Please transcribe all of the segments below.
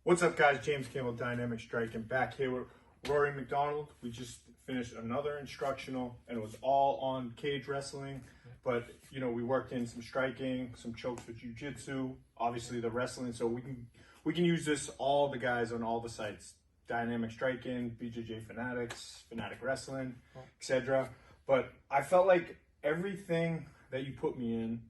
What's up, guys? James Campbell, Dynamic Striking, back here with Rory MacDonald. We just finished another instructional, and it was all on cage wrestling. But you know, we worked in some striking, some chokes with jiu-jitsu, obviously the wrestling. So we can use this, all the guys on all the sites: Dynamic Striking, BJJ Fanatics, Fanatic Wrestling, etc. But I felt like everything that you put me in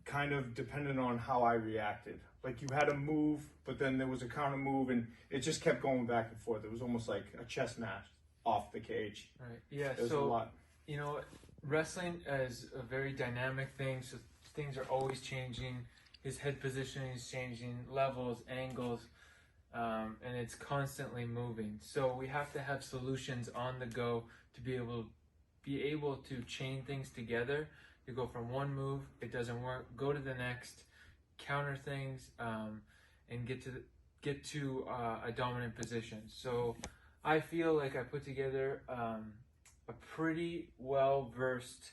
kind of depended on how I reacted. Like, you had a move, but then there was a counter move, and it just kept going back and forth. It was almost like a chess match off the cage. Right. Yeah. It was so a lot. You know, wrestling is a very dynamic thing. So things are always changing. His head positioning is changing, levels, angles, and it's constantly moving. So we have to have solutions on the go to be able to chain things together. You go from one move, it doesn't work, go to the next, counter things, and get to a dominant position. So I feel like I put together a pretty well-versed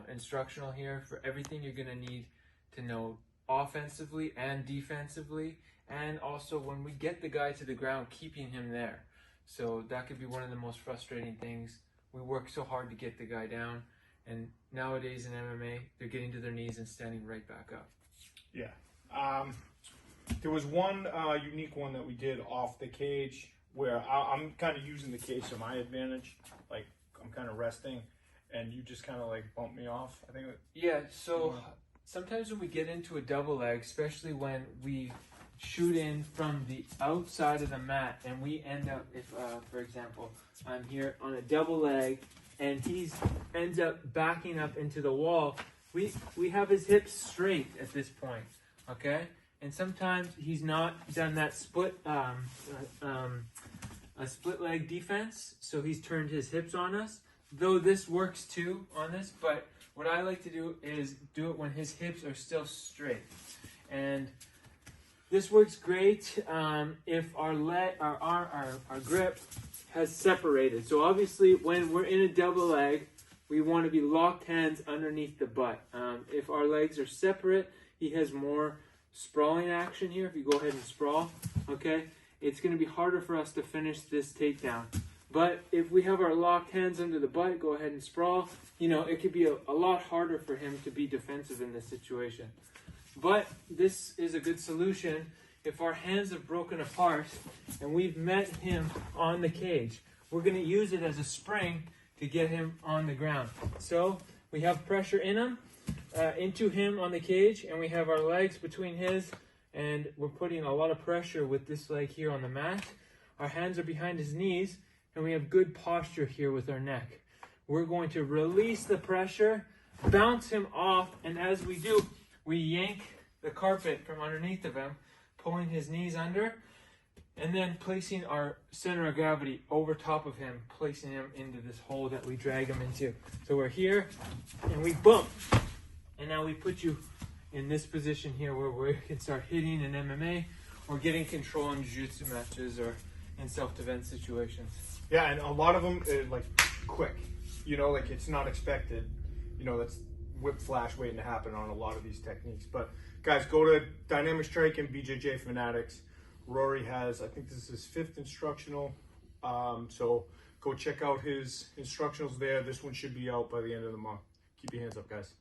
instructional here for everything you're going to need to know offensively and defensively, and also when we get the guy to the ground, keeping him there. So that could be one of the most frustrating things. We work so hard to get the guy down, and nowadays in MMA, they're getting to their knees and standing right back up. Yeah. There was one unique one that we did off the cage where I'm kind of using the cage to my advantage. Like, I'm kind of resting, and you just kind of like bump me off. I think. Yeah. So sometimes when we get into a double leg, especially when we shoot in from the outside of the mat, and we end up, if for example, I'm here on a double leg, and he ends up backing up into the wall, we have his hips straight at this point, okay? And sometimes he's not done that split a split leg defense, so he's turned his hips on us. Though this works too on this, but what I like to do is do it when his hips are still straight, and this works great if our grip has separated. So obviously, when we're in a double leg, we want to be locked hands underneath the butt. If our legs are separate, he has more sprawling action here. If you go ahead and sprawl, okay, it's going to be harder for us to finish this takedown. But if we have our locked hands under the butt, go ahead and sprawl, you know, it could be a lot harder for him to be defensive in this situation. But this is a good solution if our hands have broken apart and we've met him on the cage. We're going to use it as a spring to get him on the ground. So we have pressure into him on the cage, and we have our legs between his, and we're putting a lot of pressure with this leg here on the mat. Our hands are behind his knees, and we have good posture here with our neck. We're going to release the pressure, bounce him off, and as we do, we yank the carpet from underneath of him, pulling his knees under, and then placing our center of gravity over top of him, placing him into this hole that we drag him into. So we're here, and we bump. And now we put you in this position here where we can start hitting in MMA or getting control in jiu-jitsu matches or in self-defense situations. Yeah, and a lot of them are like quick. You know, like, it's not expected. You know, that's whip flash waiting to happen on a lot of these techniques. But guys, go to Dynamic Striking, BJJ Fanatics. Rory has, I think this is his 5th instructional. So go check out his instructionals there. This one should be out by the end of the month. Keep your hands up, guys.